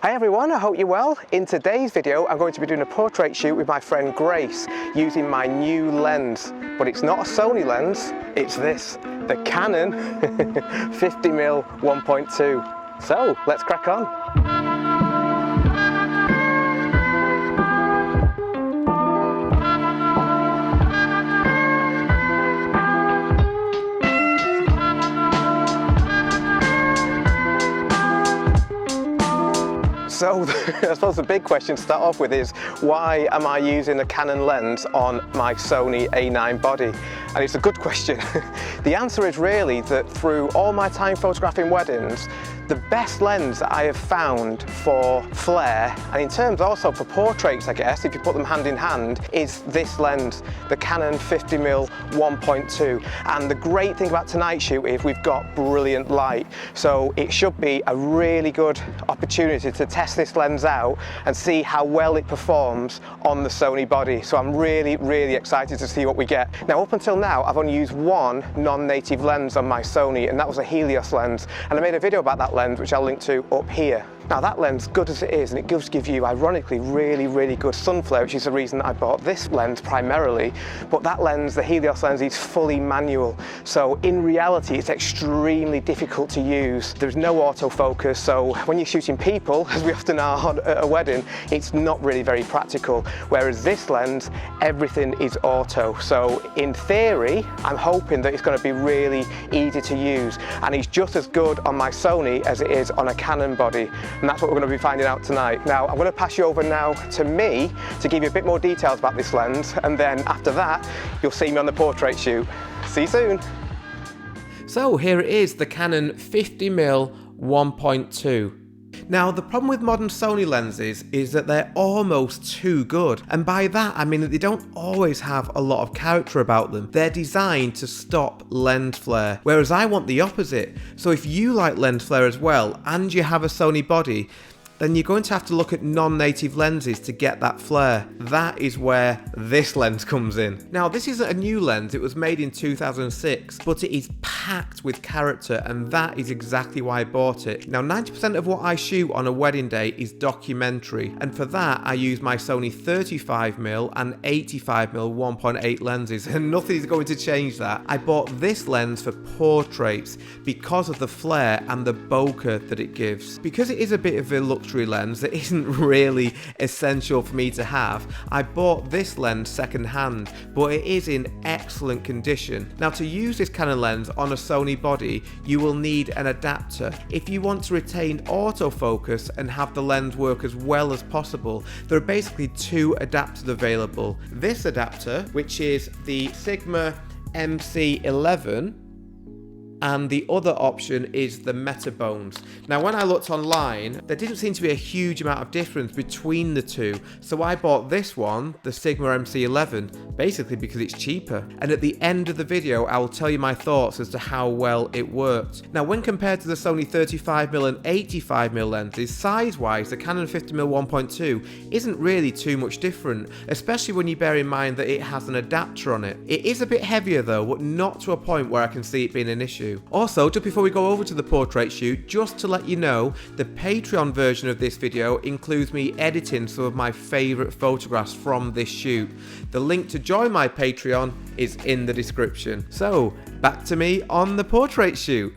Hi everyone, I hope you're well. In today's video I'm going to be doing a portrait shoot with my friend Grace using my new lens, but it's not a Sony lens, it's this, the Canon 50mm 1.2. So let's crack on. So I suppose the big question to start off with is, why am I using a Canon lens on my Sony A9 body? And it's a good question. The answer is really that through all my time photographing weddings, the best lens that I have found for flare, and in terms also for portraits I guess, if you put them hand in hand, is this lens, the Canon 50mm 1.2. And the great thing about tonight's shoot is we've got brilliant light, so it should be a really good opportunity to test this lens out and see how well it performs on the Sony body. So I'm really excited to see what we get. Now up until now I've only used one non-native lens on my Sony, and that was a Helios lens, and I made a video about that lens which I'll link to up here. Now that lens, good as it is, and it does give you ironically really good sun flare, which is the reason I bought this lens primarily, but that lens, the Helios lens, is fully manual, so in reality it's extremely difficult to use. There's no autofocus, so when you're shooting people, as we often are at a wedding, it's not really very practical, whereas this lens, everything is auto. So in theory I'm hoping that it's going to be really easy to use, and it's just as good on my Sony as it is on a Canon body. And that's what we're going to be finding out tonight. Now I'm going to pass you over now to me to give you a bit more details about this lens, and then after that you'll see me on the portrait shoot. See you soon. So here it is, the Canon 50mm 1.2. Now the problem with modern Sony lenses is that they're almost too good, and by that I mean that they don't always have a lot of character about them. They're designed to stop lens flare, whereas I want the opposite. So if you like lens flare as well and you have a Sony body, then you're going to have to look at non-native lenses to get that flare. That is where this lens comes in. Now this isn't a new lens, it was made in 2006, but it is packed with character, and that is exactly why I bought it. Now 90% of what I shoot on a wedding day is documentary, and for that I use my Sony 35mm and 85mm 1.8 lenses, and nothing is going to change that. I bought this lens for portraits because of the flare and the bokeh that it gives. Because it is a bit of a luxury lens that isn't really essential for me to have, I bought this lens second hand, but it is in excellent condition. Now to use this Canon lens on a Sony body, you will need an adapter. If you want to retain autofocus and have the lens work as well as possible, there are basically two adapters available. This adapter, which is the Sigma MC11, and the other option is the Metabones. Now when I looked online, there didn't seem to be a huge amount of difference between the two, so I bought this one, the Sigma MC11, basically because it's cheaper. And at the end of the video I will tell you my thoughts as to how well it worked. Now when compared to the Sony 35mm and 85mm lenses, size-wise the Canon 50mm 1.2 isn't really too much different, especially when you bear in mind that it has an adapter on it. It is a bit heavier though, but not to a point where I can see it being an issue. Also, just before we go over to the portrait shoot, just to let you know, the Patreon version of this video includes me editing some of my favourite photographs from this shoot. The link to join my Patreon is in the description. So, back to me on the portrait shoot.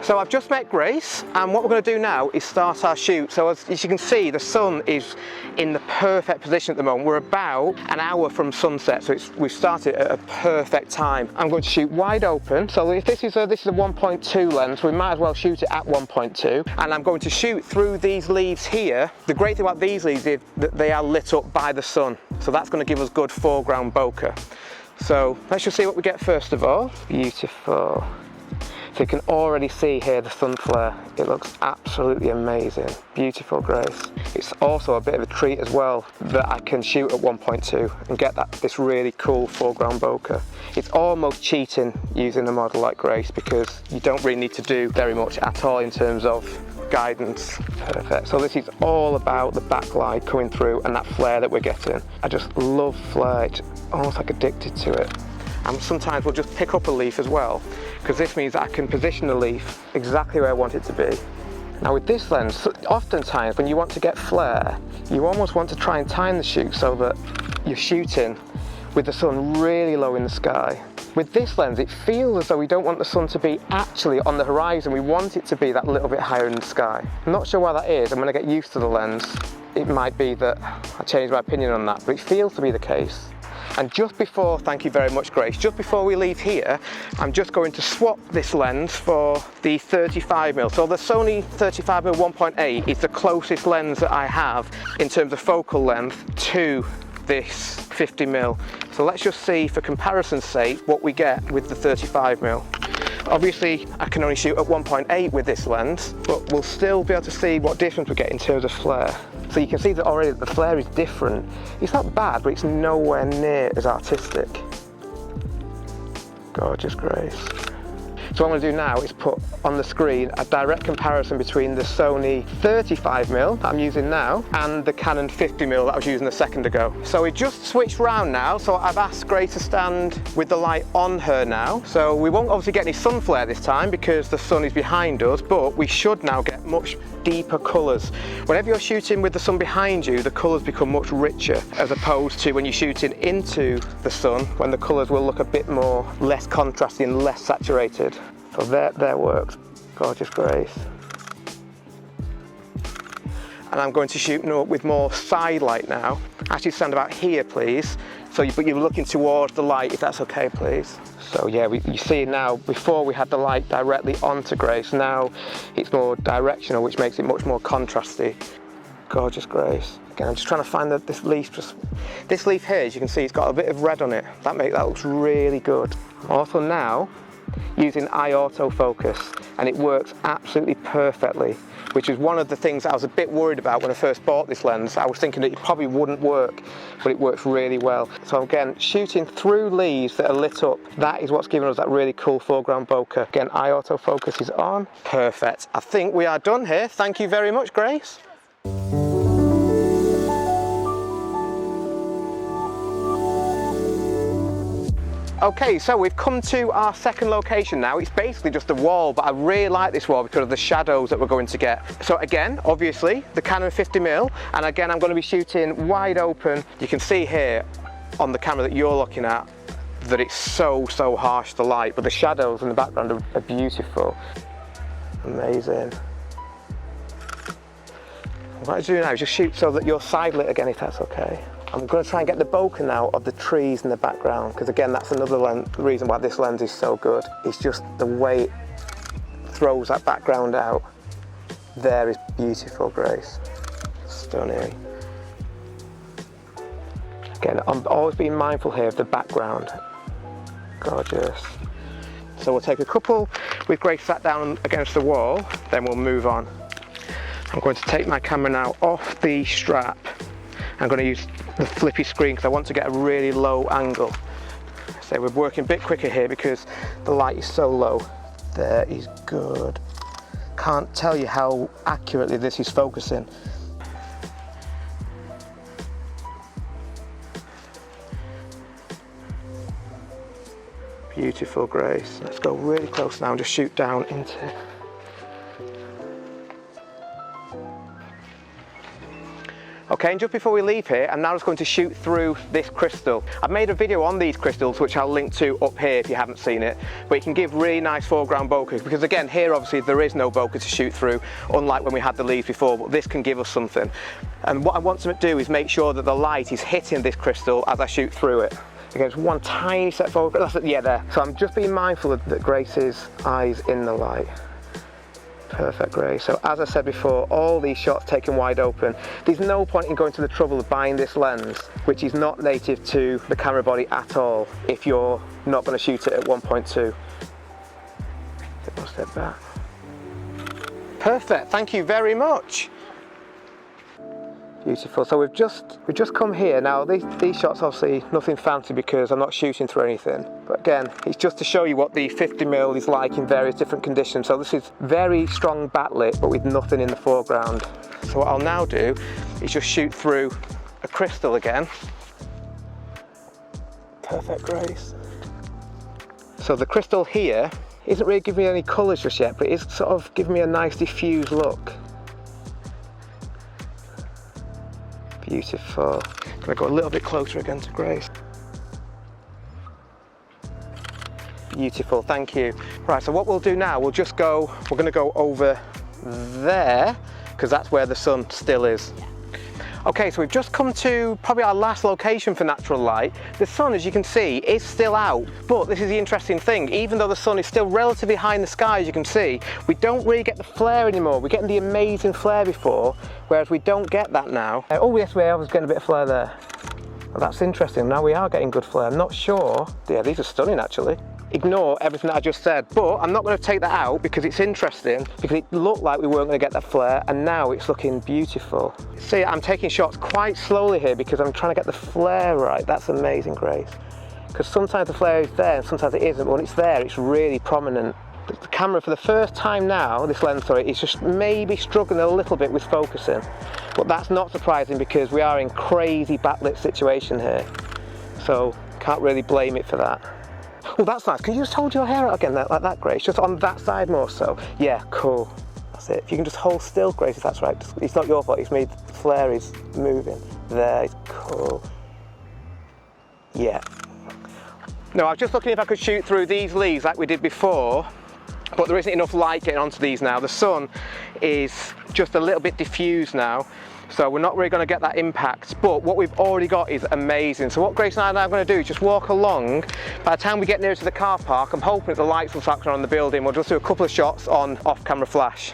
So I've just met Grace, and what we're going to do now is start our shoot. So as you can see, the sun is in the perfect position at the moment. We're about an hour from sunset, so we've started at a perfect time. I'm going to shoot wide open. So if this is a 1.2 lens, we might as well shoot it at 1.2. And I'm going to shoot through these leaves here. The great thing about these leaves is that they are lit up by the sun. So that's going to give us good foreground bokeh. So let's just see what we get first of all. Beautiful. So you can already see here the sun flare. It looks absolutely amazing. Beautiful, Grace. It's also a bit of a treat as well that I can shoot at 1.2 and get this really cool foreground bokeh. It's almost cheating using a model like Grace because you don't really need to do very much at all in terms of guidance. Perfect. So this is all about the backlight coming through and that flare that we're getting. I just love flare. It's almost like addicted to it. And sometimes we'll just pick up a leaf as well, because this means that I can position the leaf exactly where I want it to be. Now with this lens, oftentimes when you want to get flare, you almost want to try and time the shoot so that you're shooting with the sun really low in the sky. With this lens, it feels as though we don't want the sun to be actually on the horizon. We want it to be that little bit higher in the sky. I'm not sure why that is, and when I get used to the lens, it might be that I change my opinion on that, but it feels to be the case. And just before, thank you very much, Grace, just before we leave here, I'm just going to swap this lens for the 35mm. So the Sony 35mm 1.8 is the closest lens that I have in terms of focal length to this 50mm. So let's just see, for comparison's sake, what we get with the 35mm. Obviously, I can only shoot at 1.8 with this lens, but we'll still be able to see what difference we get in terms of flare. So you can see that already the flare is different. It's not bad, but it's nowhere near as artistic. Gorgeous, Grace. So what I'm going to do now is put on the screen a direct comparison between the Sony 35mm that I'm using now and the Canon 50mm that I was using a second ago. So we just switched round now, so I've asked Grace to stand with the light on her now. So we won't obviously get any sun flare this time because the sun is behind us, but we should now get much deeper colours. Whenever you're shooting with the sun behind you, the colours become much richer, as opposed to when you're shooting into the sun, when the colours will look a bit more less contrasty and less saturated. So there works. Gorgeous, Grace. And I'm going to shoot with more side light now. Actually stand about here, please. But you're looking towards the light, if that's okay, please. So yeah, you see now, before we had the light directly onto Grace, now it's more directional, which makes it much more contrasty. Gorgeous, Grace. Again, I'm just trying to find this leaf. This leaf here, as you can see, it's got a bit of red on it. That looks really good. Also now, using eye autofocus, and it works absolutely perfectly, which is one of the things I was a bit worried about when I first bought this lens. I was thinking that it probably wouldn't work, but it works really well. So again, shooting through leaves that are lit up, that is what's giving us that really cool foreground bokeh. Again, eye autofocus is on. Perfect. I think we are done here. Thank you very much, Grace. Okay, so we've come to our second location now. It's basically just a wall, but I really like this wall because of the shadows that we're going to get. So again, obviously, the Canon 50mm, and again, I'm going to be shooting wide open. You can see here on the camera that you're looking at that it's so harsh, the light, but the shadows in the background are beautiful. Amazing. What I do now is just shoot so that you're side lit again, if that's okay. I'm going to try and get the bokeh now of the trees in the background, because again, that's another reason why this lens is so good. It's just the way it throws that background out. There is beautiful, Grace. Stunning. Again, I'm always being mindful here of the background. Gorgeous. So we'll take a couple with Grace sat down against the wall, then we'll move on. I'm going to take my camera now off the strap. I'm going to use the flippy screen because I want to get a really low angle. So we're working a bit quicker here because the light is so low. There is good. Can't tell you how accurately this is focusing. Beautiful, Grace. Let's go really close now and just shoot down into. Okay, and just before we leave here, I'm now just going to shoot through this crystal. I've made a video on these crystals, which I'll link to up here if you haven't seen it, but it can give really nice foreground bokeh, because again, here obviously there is no bokeh to shoot through, unlike when we had the leaves before, but this can give us something. And what I want to do is make sure that the light is hitting this crystal as I shoot through it. Again, just one tiny step forward, yeah, there. So I'm just being mindful of that Grace's eyes in the light. Perfect, Grace. So as I said before, all these shots taken wide open. There's no point in going to the trouble of buying this lens, which is not native to the camera body at all, if you're not going to shoot it at 1.2. Take one step back. Perfect, thank you very much. Beautiful. So we've just come here. Now these shots obviously nothing fancy because I'm not shooting through anything. But again, it's just to show you what the 50mm is like in various different conditions. So this is very strong backlit, but with nothing in the foreground. So what I'll now do is just shoot through a crystal again. Perfect, Grace. So the crystal here isn't really giving me any colours just yet, but it's sort of giving me a nice diffused look. Beautiful. Gonna go a little bit closer again to Grace. Beautiful, thank you. Right, so what we'll do now, we're gonna go over there, because that's where the sun still is. Okay, so we've just come to probably our last location for natural light. The sun, as you can see, is still out, but this is the interesting thing. Even though the sun is still relatively high in the sky, as you can see, we don't really get the flare anymore. We're getting the amazing flare before, whereas we don't get that now. Oh yes, I was getting a bit of flare there. Well, that's interesting. Now we are getting good flare. I'm not sure. Yeah, these are stunning actually. Ignore everything that I just said, but I'm not going to take that out because it's interesting, because it looked like we weren't going to get that flare and now it's looking beautiful. See, I'm taking shots quite slowly here because I'm trying to get the flare right. That's amazing, Grace. Because sometimes the flare is there and sometimes it isn't, but when it's there it's really prominent. The camera, for the first time now, this lens, sorry, is just maybe struggling a little bit with focusing, but that's not surprising because we are in crazy backlit situation here, so can't really blame it for that. Oh, that's nice. Can you just hold your hair out again like that, Grace? Just on that side more so. Yeah, cool. That's it. If you can just hold still, Grace, if that's right. It's not your fault, it's me. The flare is moving. There, it's cool. Yeah. No, I was just looking if I could shoot through these leaves like we did before, but there isn't enough light getting onto these now. The sun is just a little bit diffused now, so we're not really going to get that impact, but what we've already got is amazing. So what Grace and I are now going to do is just walk along. By the time we get near to the car park, I'm hoping that the lights will start on the building. We'll just do a couple of shots on off-camera flash.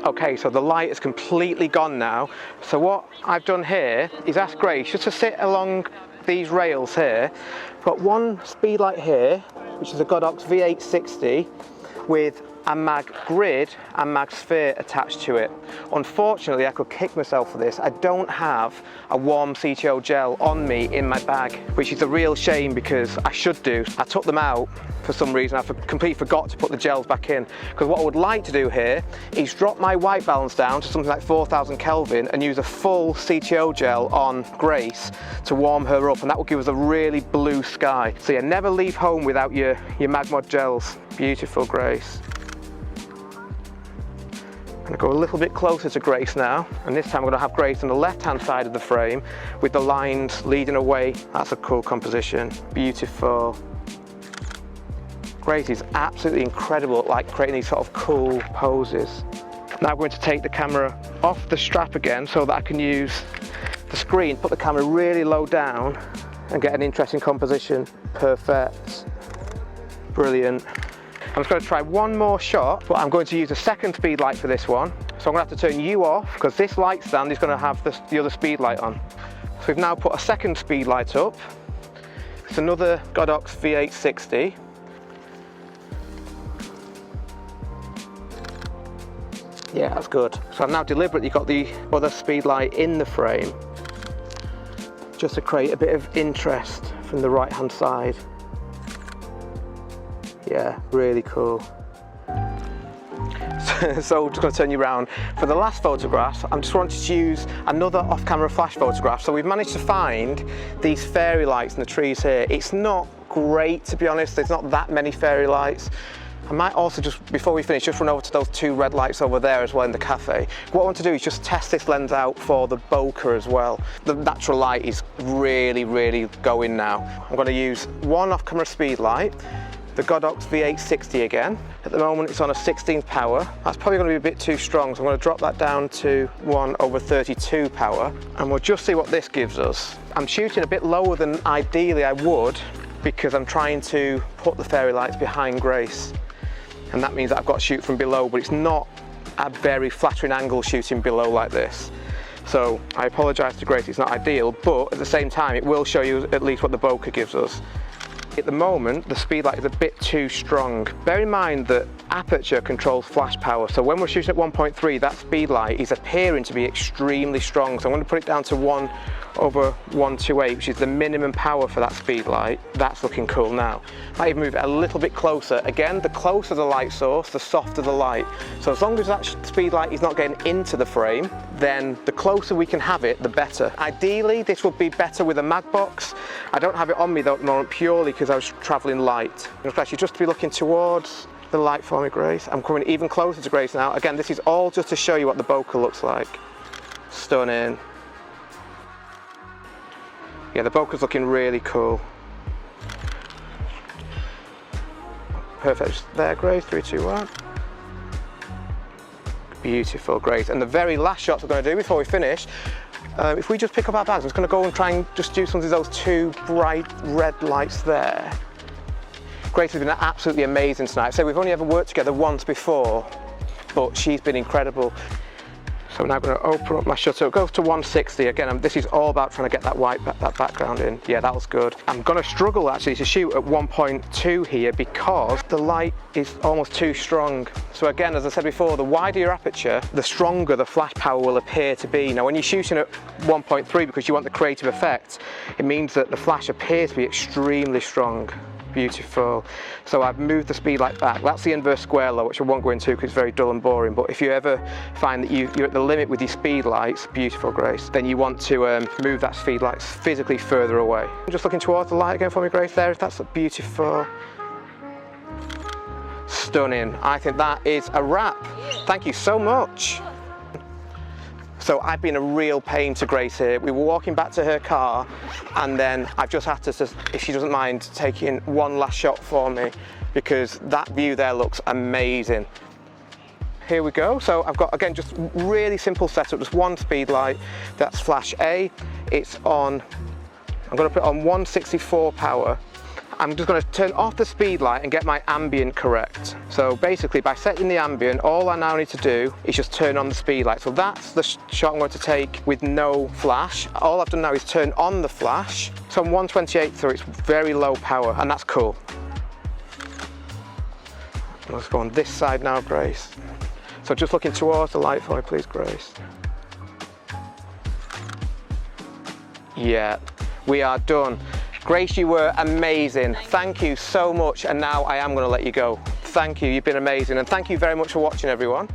Okay, so the light is completely gone now. So what I've done here is ask Grace just to sit along these rails here. I've got one speed light here, which is a Godox V860 with a mag grid and mag sphere attached to it. Unfortunately, I could kick myself for this. I don't have a warm CTO gel on me in my bag, which is a real shame because I should do. I took them out for some reason. I completely forgot to put the gels back in, because what I would like to do here is drop my white balance down to something like 4000 Kelvin and use a full CTO gel on Grace to warm her up, and that will give us a really blue sky. So yeah, never leave home without your Magmod gels. Beautiful, Grace. I'm going to go a little bit closer to Grace now, and this time I'm going to have Grace on the left hand side of the frame with the lines leading away. That's a cool composition. Beautiful. Grace is absolutely incredible at like creating these sort of cool poses. Now I'm going to take the camera off the strap again so that I can use the screen, put the camera really low down and get an interesting composition. Perfect. Brilliant. I'm just going to try one more shot, but I'm going to use a second speed light for this one. So I'm going to have to turn you off because this light stand is going to have the other speed light on. So we've now put a second speed light up. It's another Godox V860. Yeah, that's good. So I've now deliberately got the other speed light in the frame just to create a bit of interest from the right hand side. Yeah, really cool. So just going to turn you around. For the last photograph, I'm just wanting to use another off-camera flash photograph. So we've managed to find these fairy lights in the trees here. It's not great, to be honest. There's not that many fairy lights. I might also just, before we finish, just run over to those two red lights over there as well in the cafe. What I want to do is just test this lens out for the bokeh as well. The natural light is really, really going now. I'm going to use one off-camera speed light, the Godox V860 again. At the moment it's on a 16th power. That's probably going to be a bit too strong, so I'm going to drop that down to 1/32 power, and we'll just see what this gives us. I'm shooting a bit lower than ideally I would because I'm trying to put the fairy lights behind Grace, and that means that I've got to shoot from below, but it's not a very flattering angle shooting below like this. So I apologise to Grace, it's not ideal, but at the same time it will show you at least what the bokeh gives us. At the moment, the speed light is a bit too strong. Bear in mind that aperture controls flash power, so when we're shooting at 1.3, that speed light is appearing to be extremely strong. So I'm going to put it down to over 128, which is the minimum power for that speed light. That's looking cool now. Might even move it a little bit closer. Again, the closer the light source, the softer the light. So as long as that speed light is not getting into the frame, then the closer we can have it, the better. Ideally, this would be better with a mag box. I don't have it on me though at the moment, purely because I was traveling light. Especially just to be looking towards the light for me, Grace. I'm coming even closer to Grace now. Again, this is all just to show you what the bokeh looks like. Stunning. Yeah, the bokeh's looking really cool. Perfect. There, Grace. 3, 2, 1. Beautiful, Grace. And the very last shots we're going to do before we finish, if we just pick up our bags, I'm just going to go and try and just do some of those 2 bright red lights there. Grace has been absolutely amazing tonight. So we've only ever worked together once before, but she's been incredible. So now I'm going to open up my shutter. It goes to 160. Again, this is all about trying to get that that background in. Yeah, that was good. I'm going to struggle actually to shoot at 1.2 here because the light is almost too strong. So again, as I said before, the wider your aperture, the stronger the flash power will appear to be. Now, when you're shooting at 1.3 because you want the creative effect, it means that the flash appears to be extremely strong. Beautiful. So I've moved the speed light back. That's the inverse square law, which I won't go into because it's very dull and boring. But if you ever find that you're at the limit with your speed lights, beautiful, Grace, then you want to move that speed light physically further away. I'm just looking towards the light again for me, Grace. There, that's beautiful. Stunning. I think that is a wrap. Thank you so much. So I've been a real pain to Grace here. We were walking back to her car and then I've just had to, if she doesn't mind, taking one last shot for me because that view there looks amazing. Here we go. So I've got, again, just really simple setup, just one speed light. That's flash A. It's on, I'm going to put it on 164 power. I'm just going to turn off the speed light and get my ambient correct. So basically by setting the ambient, all I now need to do is just turn on the speed light. So that's the shot I'm going to take with no flash. All I've done now is turn on the flash. So I'm 128, so it's very low power, and that's cool. Let's go on this side now, Grace. So just looking towards the light for me, please, Grace. Yeah, we are done. Grace, you were amazing. Thank you so much. And now I am going to let you go. Thank you. You've been amazing. And thank you very much for watching, everyone.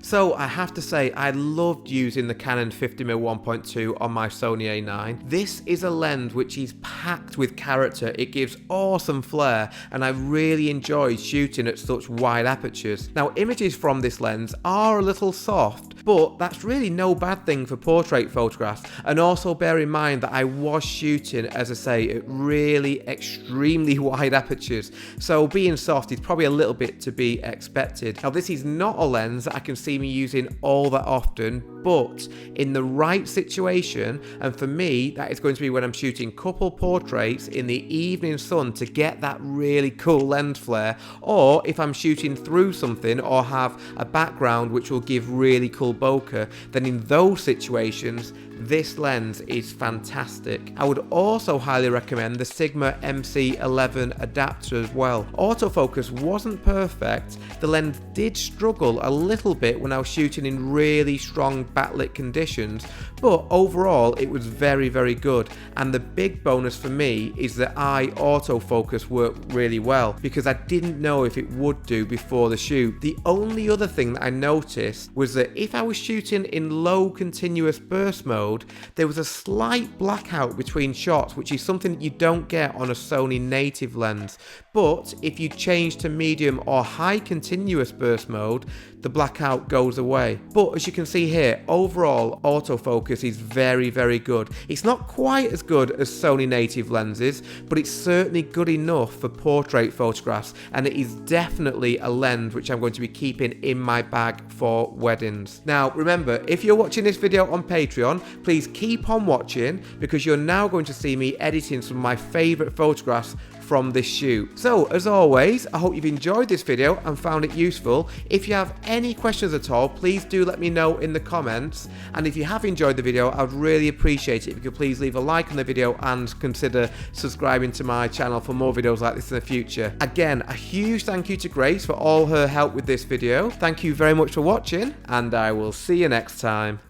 So I have to say, I loved using the Canon 50mm 1.2 on my Sony A9. This is a lens which is packed with character. It gives awesome flair, and I really enjoyed shooting at such wide apertures. Now, images from this lens are a little soft, but that's really no bad thing for portrait photographs. And also bear in mind that I was shooting, as I say, at really extremely wide apertures. So being soft is probably a little bit to be expected. Now, this is not a lens that I can see me using all that often, but in the right situation, and for me that is going to be when I'm shooting couple portraits in the evening sun to get that really cool lens flare, or if I'm shooting through something or have a background which will give really cool bokeh, then in those situations this lens is fantastic. I would also highly recommend the Sigma MC11 adapter as well. Autofocus wasn't perfect. The lens did struggle a little bit when I was shooting in really strong backlit conditions, but overall it was very, very good. And the big bonus for me is that autofocus worked really well because I didn't know if it would do before the shoot. The only other thing that I noticed was that if I was shooting in low continuous burst mode, there was a slight blackout between shots, which is something that you don't get on a Sony native lens. But if you change to medium or high continuous burst mode, the blackout goes away. But as you can see here, overall autofocus is very, very good. It's not quite as good as Sony native lenses, but it's certainly good enough for portrait photographs, and it is definitely a lens which I'm going to be keeping in my bag for weddings. Now remember, if you're watching this video on Patreon, please keep on watching because you're now going to see me editing some of my favourite photographs from this shoot. So as always, I hope you've enjoyed this video and found it useful. If you have any questions at all, please do let me know in the comments, and if you have enjoyed the video, I would really appreciate it if you could please leave a like on the video and consider subscribing to my channel for more videos like this in the future. Again, a huge thank you to Grace for all her help with this video. Thank you very much for watching, and I will see you next time.